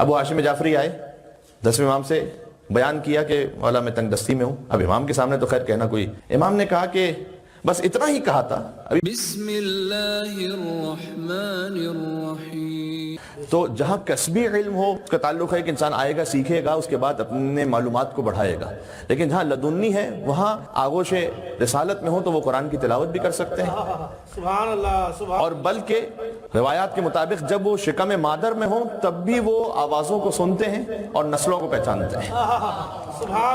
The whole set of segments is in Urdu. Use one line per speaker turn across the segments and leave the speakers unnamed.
ابو ہاشم جعفری آئے 10ویں امام سے بیان کیا کہ مولا میں تنگ دستی میں ہوں. اب امام کے سامنے تو خیر کہنا کوئی, امام نے کہا کہ بس اتنا ہی کہا تھا.
بسم اللہ الرحمن الرحیم.
تو جہاں کسبی علم ہو اس کا تعلق ہے کہ انسان آئے گا, سیکھے گا, اس کے بعد اپنے معلومات کو بڑھائے گا. لیکن جہاں لدنی ہے وہاں آغوش رسالت میں ہو تو وہ قرآن کی تلاوت بھی کر سکتے ہیں.
سبحان اللہ سبحان.
اور بلکہ روایات کے مطابق جب وہ شکم مادر میں ہوں تب بھی وہ آوازوں کو سنتے ہیں اور نسلوں کو پہچانتے ہیں.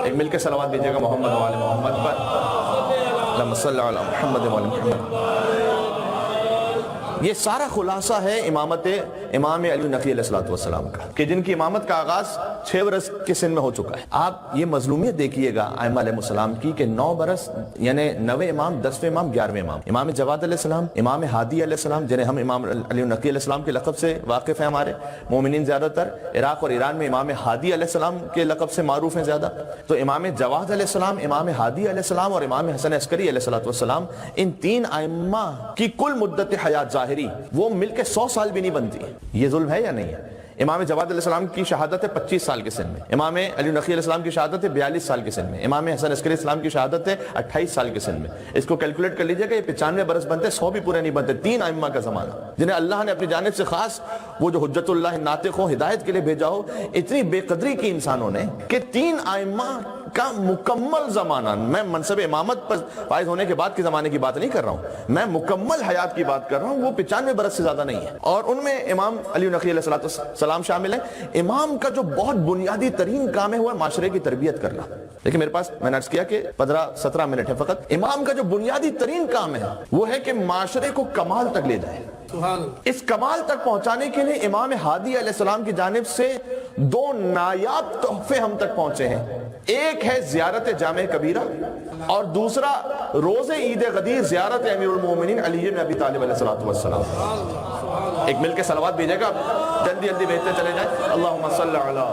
ایک مل کے صلوات دیجیے گا محمد و آل محمد پر. اللہم صلی علی محمد و آل محمد. یہ سارا خلاصہ ہے امامت امام علی نقی علیہ السلام کا, کہ جن کی امامت کا آغاز 6 برس کے سن میں ہو چکا ہے. آپ یہ مظلومیت دیکھیے گا ائمہ علیہ السلام کی کہ 9 برس یعنی 9ویں امام, 10ویں امام, 11ویں امام. امام جواد علیہ السلام, امام ہادی علیہ السلام جنہیں ہم امام علی نقی علیہ السلام کے لقب سے واقف ہیں, ہمارے مومنین زیادہ تر عراق اور ایران میں امام ہادی علیہ السلام کے لقب سے معروف ہیں زیادہ. تو امام جواد علیہ السلام, امام ہادی علیہ السلام اور امام حسن عسکری علیہ السلام, ان 3 ائمہ کی کل مدت حیات ظاہری وہ مل کے 100 سال بھی نہیں بنتی. یہ ظلم ہے یا نہیں ہے؟ امام جواد علیہ السلام کی شہادت ہے 25 سال کے سن میں, امام علی نقی علیہ السلام کی شہادت ہے 42 سال کے سن میں, امام حسن عسکری علیہ السلام کی شہادت ہے 28 سال کے سن میں. اس کو کیلکولیٹ کر لیجئے گا, یہ 95 برس بنتے, 100 بھی پورے نہیں بنتے. 3 ائمہ کا زمانہ جنہیں اللہ نے اپنی جانب سے خاص وہ جو حجت اللہ ناطق ہو, ہدایت کے لیے بھیجا ہو. اتنی بے قدری کی انسانوں نے کہ 3 ائمہ کا مکمل زمانہ, میں منصب امامت پر فائز ہونے کے بعد کے زمانے کی بات نہیں کر رہا ہوں, میں مکمل حیات کی بات کر رہا ہوں, وہ 95 برس سے زیادہ نہیں ہے. اور ان میں امام علی نقی علیہ السلام شامل ہیں. امام کا جو بہت بنیادی ترین کام ہے وہ ہے معاشرے کی تربیت کرنا. لیکن میرے پاس میں نے عرض کیا کہ 15-17 منٹ ہے فقط. امام کا جو بنیادی ترین کام ہے وہ ہے کہ معاشرے کو کمال تک لے جائے. اس کمال تک پہنچانے کے لیے امام ہادی علیہ السلام کی جانب سے 2 نایاب تحفے ہم تک پہنچے ہیں. ایک ہے زیارت جامع کبیرہ اور دوسرا روز عید غدیر زیارت امیر المومنین علی بن ابی طالب علیہ السلام. ایک مل کے صلوات بھیجے گا, جلدی جلدی بھیجتے چلے جائیں. اللہم صلی علی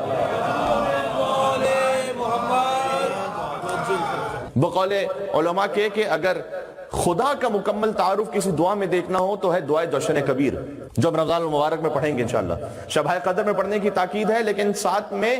بقول علماء کے کہ اگر خدا کا مکمل تعارف کسی دعا میں دیکھنا ہو تو ہے دعائے جوشن کبیر, جو رمضان المبارک میں پڑھیں گے انشاءاللہ. شب قدر میں پڑھنے کی تاکید ہے, لیکن ساتھ میں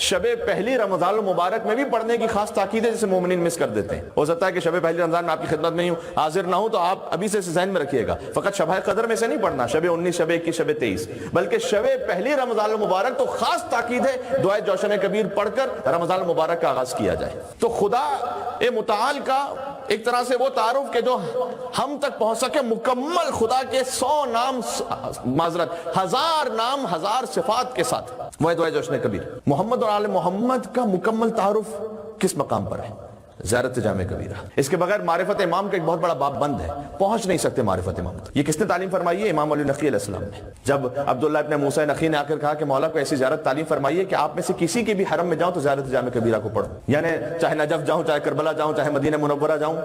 شب پہلی رمضان المبارک میں بھی پڑھنے کی خاص تاکید ہے, جسے مومنین مس کر دیتے ہیں. ہو سکتا ہے کہ شب پہلی رمضان میں آپ کی خدمت میں حاضر نہ ہوں, تو آپ ابھی سے ذہن میں رکھیے گا, فقط شب قدر میں سے نہیں پڑھنا, شب 19, شب 21, شب 23, بلکہ شب پہلی رمضان المبارک تو خاص تاکید ہے دعائے جوشن کبیر پڑھ کر رمضان المبارک کا آغاز کیا جائے. تو خدا متعال کا ایک طرح سے وہ تعارف کہ جو ہم تک پہنچ سکے, مکمل خدا کے 100 نام, معذرت 1000 نام 1000 صفات کے ساتھ, وہ دعائے جوشن کبیر. محمد اور آل محمد کا مکمل تعارف کس مقام پر ہے؟ زیارت جامع کبیرہ. اس کے بغیر معرفت امام کا ایک بہت بڑا باب بند ہے, پہنچ نہیں سکتے معرفت امام تک. یہ کس نے تعلیم فرمائی ہے؟ امام علی نقی علیہ السلام نے. جب عبداللہ ابن موسیٰ نقی نے آ کر کہا کہ مولا کو ایسی زیارت تعلیم فرمائیے کہ آپ میں سے کسی کے بھی حرم میں جاؤں تو زیارت جامع کبیرہ کو پڑھوں, یعنی چاہے نجف جاؤں, چاہے کربلا جاؤں, چاہے مدینہ منورہ جاؤں,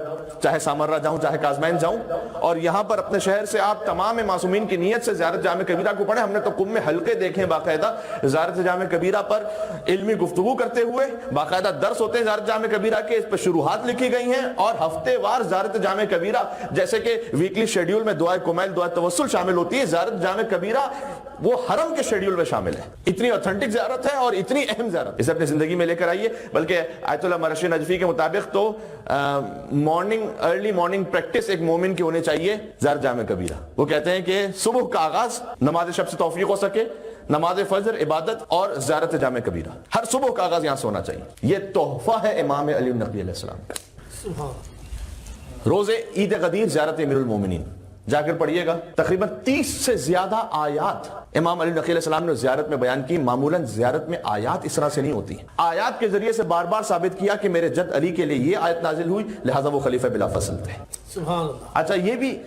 چاہے سامرہ جاؤں, چاہے کاظمین جاؤں, اور یہاں پر اپنے شہر سے آپ تمام معصومین کی نیت سے زیارت جامع کبیرہ کو پڑھیں. ہم نے تو قم میں حلقے دیکھے باقاعدہ زیارت جامع کبیرہ پر علمی گفتگو کرتے ہوئے, باقاعدہ درس ہوتے ہیں زیارت جامع کبیرہ کے, اس پر شروحات لکھی گئی ہیں, اور ہفتے وار زیارت جامع کبیرہ جیسے کہ ویکلی شیڈیول میں دعائے کمیل, دعائے توسل شامل ہوتی ہے, زیارت جامع کبیرہ وہ حرم کے شیڈیول میں شامل ہے. اتنی اوتھنٹک زیارت ہے اور اتنی اہم زیارت, اسے اپنی زندگی میں لے کر آئیے. بلکہ آیت اللہ مرشی نجفی کے مطابق تو ارلی مارننگ پریکٹس ایک مومن کی ہونی چاہیے زیارت جامع کبیرہ. وہ کہتے ہیں کہ صبح کا آغاز نماز شب سے توفیق ہو سکے, نماز فجر, عبادت اور زیارت جامع کبیرہ, ہر صبح کا آغاز یہاں سے ہونا چاہیے. یہ تحفہ ہے امام علی نقی علیہ السلام کا. روز عید غدیر زیارت امیر المومنین جا کر پڑھیے گا. تقریباً 30 سے زیادہ آیات امام علی نقی علیہ السلام نے زیارت میں بیان کی. معمولاً زیارت میں آیات اس طرح سے نہیں ہوتی. آیات کے ذریعے سے بار بار ثابت کیا کہ میرے جد علی کے لیے یہ آیت نازل ہوئی, لہٰذا وہ خلیفہ بلا فصل تھے. سبحان اللہ. اچھا, یہ بھی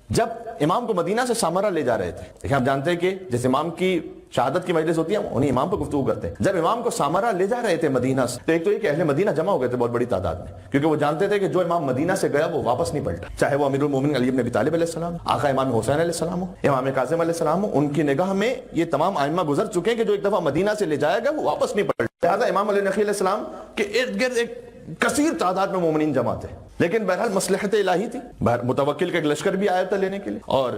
جب امام کو مدینہ سے سامرہ لے جا رہے تھے, دیکھیں آپ جانتے ہیں کہ جس امام کی شہادت کی مجلس ہوتی ہے انہیں امام پر گفتگو کرتے ہیں. جب امام کو سامرہ لے جا رہے تھے مدینہ سے, تو ایک تو یہ کہ اہل مدینہ جمع ہو گئے تھے بہت بڑی تعداد میں, کیونکہ وہ جانتے تھے کہ جو امام مدینہ سے گیا وہ واپس نہیں پلٹا, چاہے وہ امیر المومنین علی بن ابی طالب علیہ السلام, آقا امام حسین علیہ السلام ہو, امام کاظم علیہ السلام ہو. ان کی نگاہ میں یہ تمام ائمہ گزر چکے ہیں کہ جو ایک دفعہ مدینہ سے لے جایا گیا وہ واپس نہیں پلٹا. لہٰذا امام علی نقی علیہ السلام کے ارد گرد ایک کثیر تعداد میں مومنین جمع تھے. لیکن بہرحال مصلحت الہی تھی, متوکل کا ایک لشکر بھی آیا تھا لینے کے لیے, اور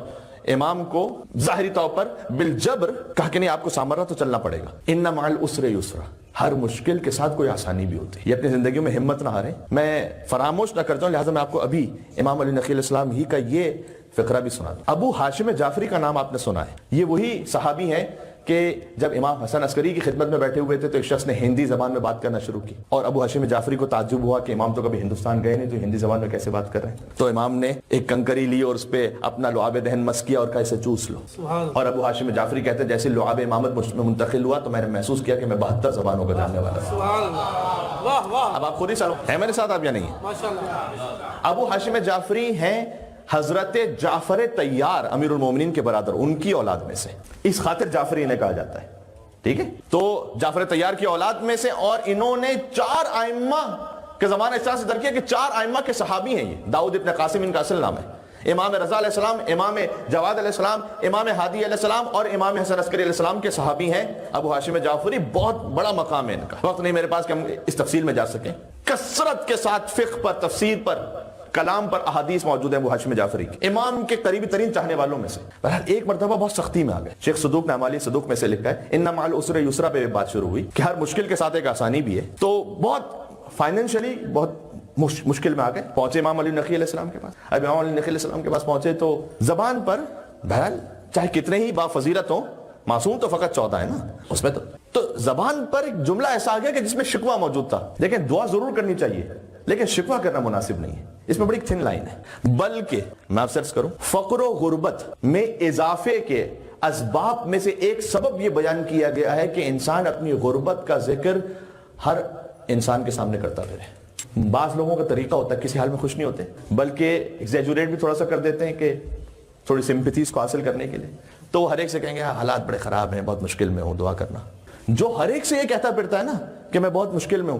امام کو ظاہری طور پر بالجبر کہا کہ نہیں آپ کو سامراں تو چلنا پڑے گا. ان مع العسر یسرا، ہر مشکل کے ساتھ کوئی آسانی بھی ہوتی ہے. یہ اپنی زندگیوں میں ہمت نہ ہاریں. میں فراموش نہ کرتا ہوں، لہٰذا میں آپ کو ابھی امام علی نقی علیہ السلام ہی کا یہ فقرہ بھی سنا دوں. ابو ہاشم جعفری کا نام آپ نے سنا ہے. یہ وہی صحابی ہیں کہ جب امام حسن عسکری کی خدمت میں بیٹھے ہوئے تھے تو ایک شخص نے ہندی زبان میں بات کرنا شروع کی، اور ابو ہاشم جعفری کو تعجب ہوا کہ امام تو کبھی ہندوستان گئے نہیں تو ہندی زبان میں کیسے بات کر رہے ہیں. تو امام نے ایک کنکری لی اور اس پہ اپنا لعاب دہن مس کیا اور کہا اسے چوس لو. اور ابو ہاشم جعفری کہتے ہیں جیسے لعاب امامت مجھ میں منتقل ہوا تو میں نے محسوس کیا کہ میں 72 زبانوں کا جاننے والا ہوں.
سبحان اللہ، واہ واہ،
اب آپ خود ہی سالو ہیں میرے ساتھ، آپ یا نہیں ہیں؟
ماشاءاللہ.
ابو ہاشم جعفری ہیں حضرت جعفر طیار امیر المومنین کے برادر، ان کی اولاد میں سے، اس خاطر جعفری انہیں کہا جاتا ہے. ٹھیک ہے، تو جعفر طیار کی اولاد میں سے، اور انہوں نے 4 ائمہ کے زمانہ اس طرح سے درک کیا کہ 4 ائمہ کے صحابی ہیں. یہ داؤد ابن قاسم ان کا اصل نام ہے. امام رضا علیہ السلام، امام جواد علیہ السلام، امام ہادی علیہ السلام اور امام حسن عسکری علیہ السلام کے صحابی ہیں. ابو ہاشم جعفری بہت بڑا مقام ہے ان کا. وقت نہیں میرے پاس کہ ہم اس تفصیل میں جا سکیں. کثرت کے ساتھ فقہ پر، تفسیر پر، کلام پر احادیث موجود ہیں ابو ہاشم جعفری کے، امام کے قریبی ترین چاہنے والوں میں سے. بہرحال ایک مرتبہ بہت سختی میں آ گئے. شیخ صدوق نے اعمال صدوق میں سے لکھا ہے ان مع العسر یسرا پہ بات شروع ہوئی کہ ہر مشکل کے ساتھ ایک آسانی بھی ہے. تو بہت فائنینشلی بہت مشکل میں آ گئے. پہنچے امام علی نقی علیہ السلام کے پاس. اب امام علی نقی علیہ السلام کے پاس پہنچے تو زبان پر بہرحال چاہے کتنے ہی با فضیلت ہوں، معصوم تو فقط 14 ہے نا اس میں، تو زبان پر ایک جملہ ایسا آ گیا کہ جس میں شکوہ موجود تھا. لیکن دعا ضرور کرنی چاہیے لیکن شکوہ کرنا مناسب نہیں ہے. اس میں بڑی تھن لائن ہے. بلکہ میں آپ سرچ کروں، فقر و غربت میں اضافے کے اسباب میں سے ایک سبب یہ بیان کیا گیا ہے کہ انسان اپنی غربت کا ذکر ہر انسان کے سامنے کرتا رہے. بعض لوگوں کا طریقہ ہوتا ہے کسی حال میں خوش نہیں ہوتے، بلکہ ایگزیجوریٹ بھی تھوڑا سا کر دیتے ہیں کہ تھوڑی سمپتھیز کو حاصل کرنے کے لیے. تو ہر ایک سے کہیں گے حالات بڑے خراب ہیں، بہت مشکل میں ہوں، دعا کرنا. جو ہر ایک سے یہ کہتا پھرتا ہے نا کہ میں بہت مشکل میں ہوں،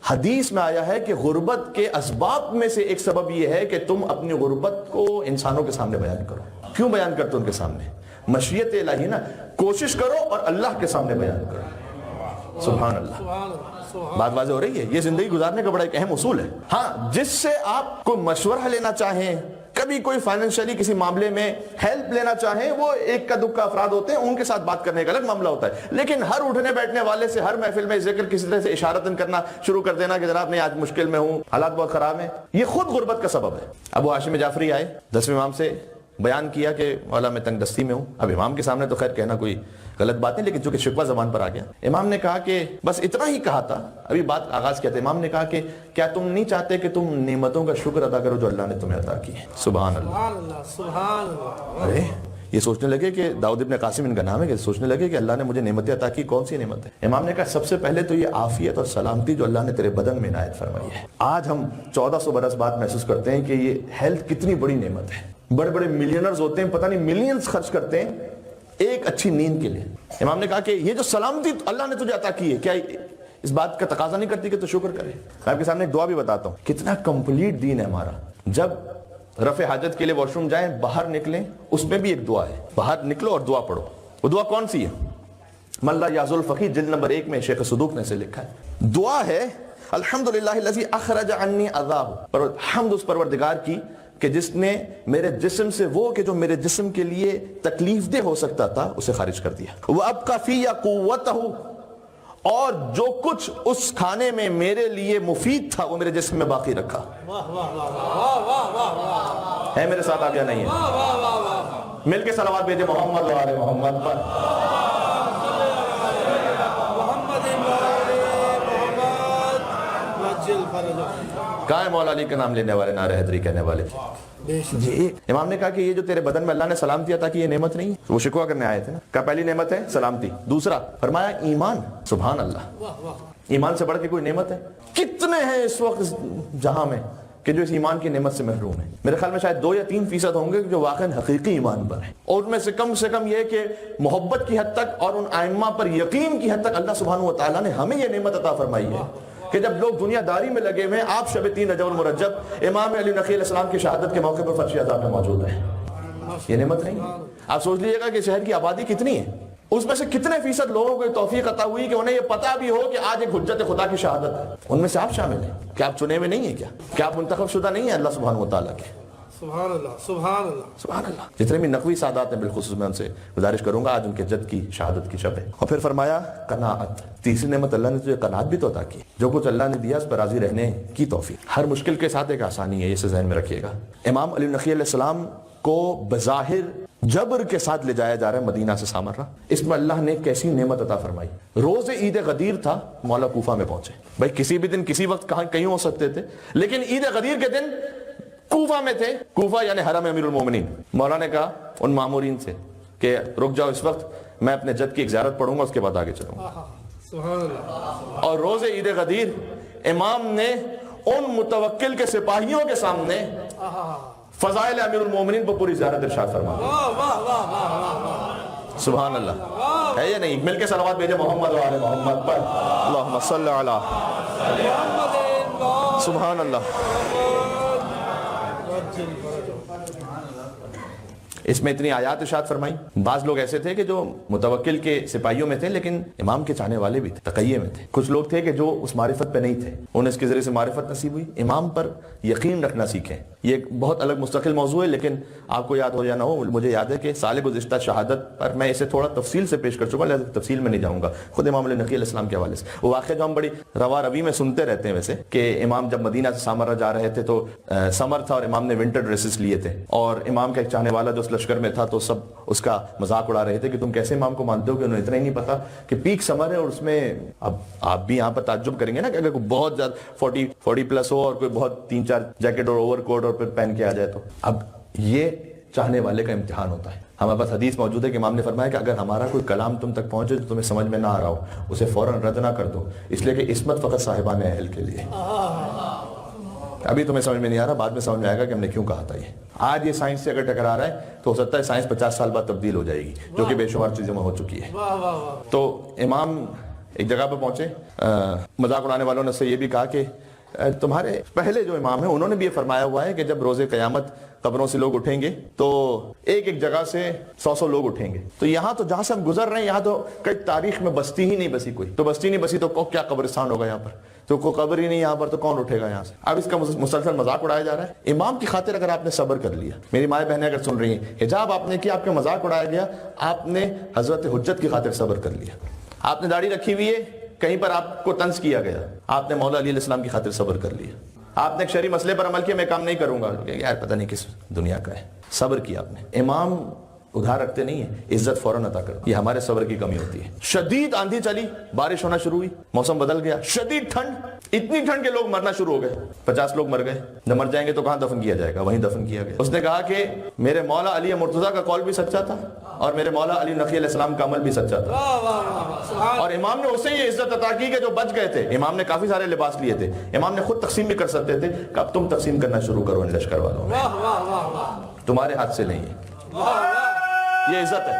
حدیث میں آیا ہے کہ غربت کے اسباب میں سے ایک سبب یہ ہے کہ تم اپنی غربت کو انسانوں کے سامنے بیان کرو. کیوں بیان کرتے ہو ان کے سامنے؟ مشیت الہی نا، کوشش کرو اور اللہ کے سامنے بیان کرو. سبحان اللہ. بات واضح ہو رہی ہے. یہ زندگی گزارنے کا بڑا ایک اہم اصول ہے. ہاں، جس سے آپ کوئی مشورہ لینا چاہیں، کبھی کوئی فائنینشلی کسی معاملے میں ہیلپ لینا چاہیں، وہ ایک کا دکھ افراد ہوتے ہیں، ان کے ساتھ بات کرنے کا الگ معاملہ ہوتا ہے. لیکن ہر اٹھنے بیٹھنے والے سے ہر محفل میں ذکر کسی طرح سے اشارتاً کرنا شروع کر دینا کہ جناب میں آج مشکل میں ہوں، حالات بہت خراب ہیں، یہ خود غربت کا سبب ہے. ابو ہاشم جعفری آئے، 10ویں امام سے بیان کیا کہ مولا میں تنگ دستی میں ہوں. اب امام کے سامنے تو خیر کہنا کوئی غلط بات نہیں، لیکن چونکہ شکوہ زبان پر آ گیا، امام نے کہا کہ بس اتنا ہی کہا تھا. ابھی بات آغاز کیا تھا. امام نے کہا کہ کیا تم نہیں چاہتے کہ تم نعمتوں کا شکر ادا کرو جو اللہ نے تمہیں عطا کی ہے؟ سبحان اللہ،
سبحان اللہ، سبحان اللہ.
ارے یہ سوچنے لگے کہ داؤد ابن قاسم ان کا نام ہے، کہ سوچنے لگے کہ اللہ نے مجھے نعمتیں عطا کی، کون سی نعمت ہے؟ امام نے کہا سب سے پہلے تو یہ عافیت اور سلامتی جو اللہ نے تیرے بدن میں عنایت فرمائی ہے. آج ہم 1400 برس بعد محسوس کرتے ہیں کہ یہ ہیلتھ کتنی بڑی نعمت ہے. بڑے بڑے ملینرز ہوتے ہیں، پتہ نہیں ملینز خرچ کرتے ہیں ایک اچھی نیند کے لیے. امام نے کہا کہ یہ جو سلامتی اللہ نے تجھے عطا کی ہے، کیا اس بات کا تقاضا نہیں کرتی کہ تو شکر کرے؟ میں آپ کے سامنے ایک دعا بھی بتاتا ہوں. کتنا کمپلیٹ دین ہے ہمارا. جب رفع حاجت کے لیے واش روم جائیں، باہر نکلیں، اس میں بھی ایک دعا ہے. باہر نکلو اور دعا پڑھو. وہ دعا کون سی ہے؟ من لا یعز الفقیر، جلد نمبر 1 میں شیخ صدوق نے سے لکھا ہے. دعا ہے الحمدللہ الذی اخرج عنی عذاب، حمد اس پروردگار کی کہ جس نے میرے جسم سے وہ کہ جو میرے جسم کے لیے تکلیف دہ ہو سکتا تھا اسے خارج کر دیا. وَأَبْقَى فِيَّ قُوَّتَهُ، اور جو کچھ اس کھانے میں میرے لیے مفید تھا وہ میرے جسم میں باقی رکھا. ہے میرے ساتھ آپ یا نہیں ہے؟ مل کے صلوات بھیجے محمد و آل محمد پر. کہاں ہے مولا علی کا نام لینے والے، نعرہ حیدری کہنے والے؟ جی امام نے کہا کہ یہ جو تیرے بدن میں اللہ نے سلامتی عطا کی یہ نعمت نہیں ہے. وہ شکوہ کرنے آئے تھے نا. کہا پہلی نعمت ہے سلامتی، دوسرا فرمایا ایمان. سبحان اللہ، ایمان سے بڑھ کے کوئی نعمت ہے؟ کتنے ہیں اس وقت جہاں میں کہ جو اس ایمان کی نعمت سے محروم ہیں. میرے خیال میں شاید 2 یا 3% ہوں گے جو واقعا حقیقی ایمان پر ہیں. اور ان میں سے کم یہ کہ محبت کی حد تک اور ان ائمہ پر یقین کی حد تک اللہ سبحانہ و تعالیٰ نے ہمیں یہ نعمت عطا فرمائی ہے کہ جب لوگ دنیا داری میں لگے ہوئے، آپ شب 3 رجب المرجب امام علی نقی علیہ السلام کی شہادت کے موقع پر فرش عذاب میں موجود ہیں. یہ نعمت نہیں. آپ سوچ لیجیے گا کہ شہر کی آبادی کتنی ہے، اس میں سے کتنے فیصد لوگوں کو توفیق عطا ہوئی کہ انہیں یہ پتا بھی ہو کہ آج ایک حجت خدا کی شہادت ہے. ان میں سے آپ شامل ہیں. کیا آپ چنے ہوئے نہیں ہیں؟ کیا آپ منتخب شدہ نہیں ہیں اللہ سبحانہ و تعالیٰ کے؟
سبحان اللہ سبحان اللہ
سبحان اللہ. جتنے بھی نقوی سادات ہیں بالخصوص میں ان سے گزارش کروں گا، آج ان کے جد کی شہادت کی شب ہے. اور پھر فرمایا قناعت. تیسری نعمت اللہ نے تجھے قناعت بھی تو عطا کی. جو کچھ اللہ نے دیا اس پر راضی رہنے کی توفیق. ہر مشکل کے ساتھ ایک آسانی ہے، اسے ذہن میں رکھیے گا. امام علی نقی علیہ السلام کو بظاہر جبر کے ساتھ لے جایا جا رہا ہے مدینہ سے سامرہ. اس میں اللہ نے کیسی نعمت عطا فرمائی. روز عید غدیر تھا، مولا کوفہ میں پہنچے. بھائی کسی بھی دن کسی وقت کہیں ہو سکتے تھے، لیکن عید غدیر کے دن کوفہ میں تھے. کوفہ یعنی حرم امیر المومنین. مولا نے کہا ان مامورین سے کہ رک جاؤ، اس وقت میں اپنے جد کی ایک زیارت پڑھوں گا، اس کے بعد آگے چلوں گا.
سبحان اللہ.
اور روز عید غدیر امام نے ان متوکل کے سپاہیوں کے سامنے فضائل امیر المومنین پر پوری زیارت ارشاد فرمایا.
واہ واہ واہ واہ واہ.
سبحان اللہ. ہے یا نہیں؟ مل کے صلوات بھیجے محمد و آل محمد پر. اللہم صلی علی. سبحان اللہ. اس میں اتنی آیات ارشاد فرمائی. بعض لوگ ایسے تھے کہ جو متوکل کے سپاہیوں میں تھے لیکن امام کے چاہنے والے بھی تھے، تقیے میں تھے. کچھ لوگ تھے کہ جو اس معرفت پہ نہیں تھے، انہیں اس کے ذریعے سے معرفت نصیب ہوئی. امام پر یقین رکھنا سیکھیں. یہ ایک بہت الگ مستقل موضوع ہے، لیکن آپ کو یاد ہو یا نہ ہو، مجھے یاد ہے کہ سال گزشتہ شہادت پر میں اسے تھوڑا تفصیل سے پیش کر چکا، لہذا تفصیل میں نہیں جاؤں گا. خود امام علی نقی علیہ السلام کے حوالے سے وہ واقعہ جو ہم بڑی روا روی میں سنتے رہتے ہیں ویسے، کہ امام جب مدینہ سے سامرہ جا رہے تھے تو سمر تھا اور امام نے ونٹر ڈریسز لیے تھے، اور امام کا ایک چاہنے والا جو اس لشکر میں تھا تو سب اس کا مذاق اڑا رہے تھے کہ تم کیسے امام کو مانتے ہو، کہ انہیں اتنا ہی نہیں پتا کہ پیک سمر ہے اور اس میں اب آپ بھی یہاں پر تعجب کریں گے نا کہ اگر کوئی بہت زیادہ 40 پلس ہو اور کوئی بہت 3-4 جیکٹ اور اوور کوٹ اور پھر پہن کے آ جائے تو اب یہ چاہنے والے کا امتحان ہوتا ہے. ہمارے پاس حدیث موجود ہے کہ امام نے فرمایا کہ اگر ہمارا کوئی کلام تم تک پہنچے تو تمہیں سمجھ میں نہ آ رہا ہو، اسے فوراً رد نہ کر دو، اس لیے کہ عصمت فقط صاحبان اہل کے لیے. ابھی تمہیں سمجھ میں نہیں آ رہا، بعد میں سمجھ میں آئے گا کہ ہم نے کیوں کہا تھا. یہ آج یہ سائنس سے اگر ٹکرا رہا ہے تو ہو سکتا ہے سائنس 50 سال بعد تبدیل ہو جائے گی، جو کہ بے شمار چیزوں میں ہو چکی ہے. تو امام ایک جگہ پہ پہنچے. مذاق اڑانے والوں نے سے یہ بھی کہا کہ تمہارے پہلے جو امام ہیں انہوں نے بھی یہ فرمایا ہوا ہے کہ جب روز قیامت قبروں سے لوگ اٹھیں گے تو ایک جگہ سے 100 لوگ اٹھیں گے. تو یہاں تو جہاں سے ہم گزر رہے ہیں یہاں تو کئی تاریخ میں بستی ہی نہیں بسی کوئی. تو بستی نہیں بسی تو کیا قبرستان ہوگا یہاں پر؟ تو کوئی قبر ہی نہیں یہاں پر، تو کون اٹھے گا یہاں سے؟ اب اس کا مسلسل مذاق اڑایا جا رہا ہے. امام کی خاطر اگر آپ نے صبر کر لیا، میری مائیں بہنیں اگر سن رہی ہیں، حجاب آپ نے کیا، آپ کا مذاق اڑایا گیا، آپ نے حضرت حجت کی خاطر صبر کر لیا. آپ نے داڑھی رکھی ہوئی ہے، کہیں پر آپ کو طنز کیا گیا، آپ نے مولا علی علیہ السلام کی خاطر صبر کر لیا. آپ نے ایک شرعی مسئلے پر عمل کیا، میں کام نہیں کروں گا، یار پتہ نہیں کس دنیا کا ہے. صبر کیا آپ نے. امام ادھار رکھتے نہیں ہیں، عزت فوراً عطا کر. یہ ہمارے صبر کی کمی ہوتی ہے. شدید آندھی چلی، بارش ہونا شروع ہوئی، موسم بدل گیا، شدید ٹھنڈ، اتنی ٹھنڈ کے لوگ مرنا شروع ہو گئے. 50 لوگ مر گئے. جب مر جائیں گے تو کہاں دفن کیا جائے گا؟ وہیں دفن کیا گیا. اس نے کہا کہ میرے مولا علی مرتضیٰ کا قول بھی سچا تھا اور میرے مولا علی نقی علیہ السلام کا عمل بھی سچا تھا. اور امام نے اسے یہ عزت عطا کی کہ جو بچ گئے تھے. امام نے کافی سارے لباس لیے تھے، امام نے خود تقسیم بھی کر سکتے تھے کہ اب تم تقسیم کرنا شروع کرو ان لشکر والوں میں، تمہارے ہاتھ سے نہیں ہے. یہ عزت ہے.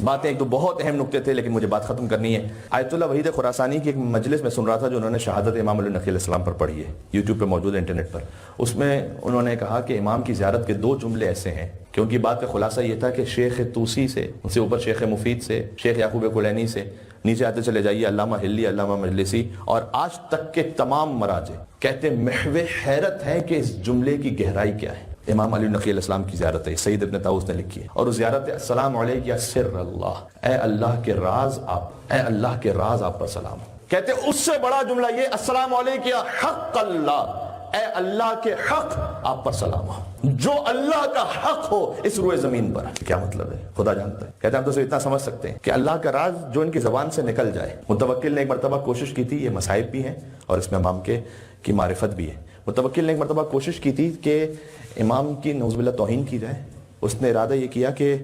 باتیں ایک تو بہت اہم نکتے تھے لیکن مجھے بات ختم کرنی ہے. آیت اللہ وحید خراسانی کی ایک مجلس میں سن رہا تھا جو انہوں نے شہادت امام علی نقی علیہ السلام پر پڑھی ہے، یوٹیوب پہ موجود ہے، انٹرنیٹ پر. اس میں انہوں نے کہا کہ امام کی زیارت کے 2 جملے ایسے ہیں کہ ان کی بات کا خلاصہ یہ تھا کہ شیخ توسی سے، ان سے اوپر شیخ مفید سے، شیخ یعقوب کلینی سے، نیچے آتے چلے جائیے علامہ ہلی، علامہ مجلسی اور آج تک کے تمام مراجع کہتے محو حیرت ہے کہ اس جملے کی گہرائی کیا ہے. امام علی نقی علیہ السلام کی زیارت ہے، سید ابن طاؤس نے لکھی ہے، اور اس زیارت ہے السلام علیک یا سر اللہ، اے اللہ کے راز آپ، اے اللہ کے راز آپ پر سلام. کہتے اس سے بڑا جملہ یہ السلام علیک یا حق اللہ، اے اللہ کے حق آپ پر سلام ہو، جو اللہ کا حق ہو اس روئے زمین پر. کیا مطلب ہے؟ خدا جانتا ہے. کہتے ہیں ہم تو اتنا سمجھ سکتے ہیں کہ اللہ کا راز جو ان کی زبان سے نکل جائے. متوکل نے ایک مرتبہ کوشش کی تھی، یہ مصائب بھی ہیں اور اس میں امام کی معرفت بھی ہے. متوکل نے ایک مرتبہ کوشش کی تھی کہ امام کی نعوذ باللہ توہین کی جائے. اس نے ارادہ یہ کیا کہ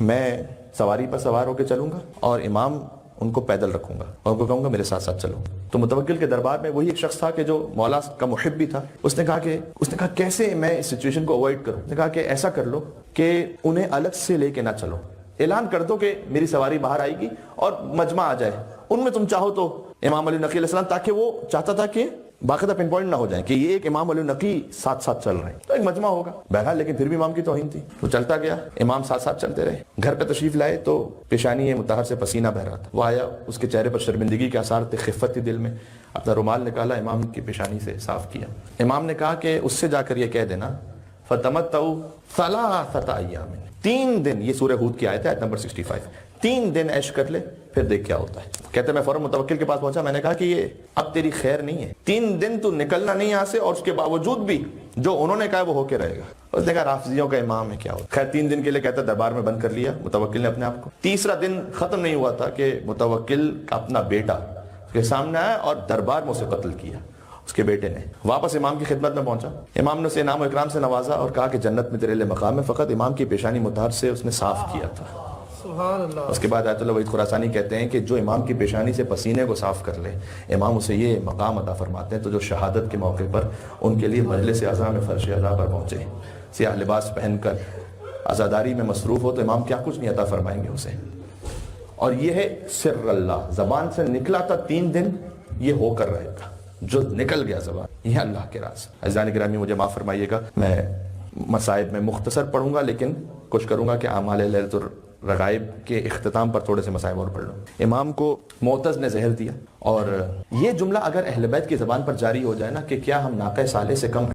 میں سواری پر سوار ہو کے چلوں گا اور امام ان کو پیدل رکھوں گا اور ان کو کہوں گا میرے ساتھ ساتھ چلو. تو متوکل کے دربار میں وہی ایک شخص تھا کہ جو مولا کا محب بھی تھا. اس نے کہا کیسے میں اس سچویشن کو اوائڈ کروں. اس نے کہا کہ ایسا کر لو کہ انہیں الگ سے لے کے نہ چلو، اعلان کر دو کہ میری سواری باہر آئے گی اور مجمع آ جائے، ان میں تم چاہو تو امام علی نقی علیہ السلام، تاکہ وہ چاہتا تھا کہ باقاعدہ پن پوائنٹ نہ ہو جائیں کہ یہ ایک امام ولی نقی ساتھ ساتھ چل رہے ہیں تو ایک مجمع ہوگا بہرحال، لیکن پھر بھی امام کی توہین تھی. وہ چلتا گیا، امام ساتھ ساتھ چلتے رہے. گھر پہ تشریف لائے تو پیشانی مطہر سے پسینہ بہ رہا تھا. وہ آیا، اس کے چہرے پر شرمندگی کے آثار تھے، خفت تھی دل میں. اپنا رومال نکالا، امام کی پیشانی سے صاف کیا. امام نے کہا کہ اس سے جا کر یہ کہہ دینا فَتَمَتَّعُوا ثَلَاثَةَ أَيَّامٍ، 3 دن، یہ سورہ ہود کی آیت ہے، آیت نمبر 65، 3 دن عیش کر لے پھر دیکھ کیا ہوتا ہے. کہتے میں فوراً متوکل کے پاس پہنچا، میں نے کہا کہ یہ اب تیری خیر نہیں ہے، 3 دن تو نکلنا نہیں یہاں سے، اور اس کے باوجود بھی جو انہوں نے کہا وہ ہو کے رہے گا. اس نے کہا رافضیوں کا امام ہے، کیا ہوتا. خیر 3 دن کے لیے کہتا دربار میں بند کر لیا متوکل نے اپنے آپ کو. تیسرا دن ختم نہیں ہوا تھا کہ متوکل کا اپنا بیٹا اس کے سامنے آیا اور دربار میں اسے قتل کیا. اس کے بیٹے نے واپس امام کی خدمت میں پہنچا. امام نے اسے انعام و اکرام سے نوازا اور کہا کہ جنت میں تیرے لیے مقام ہے. فقط امام کی پیشانی مطہر سے اس نے صاف کیا تھا.
سبحان اللہ.
اس کے بعد آیت اللہ وحید خراسانی کہتے ہیں کہ جو امام کی پیشانی سے پسینے کو صاف کر لے امام اسے یہ مقام عطا فرماتے ہیں. تو جو شہادت کے موقع پر ان کے لیے مجلس اعظم میں فرش اعلیٰ پر پہنچے، سیاہ لباس پہن کر عزاداری میں مصروف ہو، تو امام کیا کچھ نہیں عطا فرمائیں گے اسے. اور یہ ہے سر اللہ، زبان سے نکلا تھا 3 دن، یہ ہو کر رہے گا، جو نکل گیا زبان، یہ اللہ کے راز. عزیزان گرامی مجھے معاف فرمائیے گا، میں مصائب میں مختصر پڑھوں گا، لیکن کوشش کروں گا کہ اعمال لیلۃ الرغائب کے اختتام پر تھوڑے سے مصائب اور پڑھ لوں. امام کو معتز نے زہر دیا، اور یہ جملہ اگر اہل بیت کی زبان پر جاری ہو جائے نا کہ کیا ہم ناقہ صالح سے کم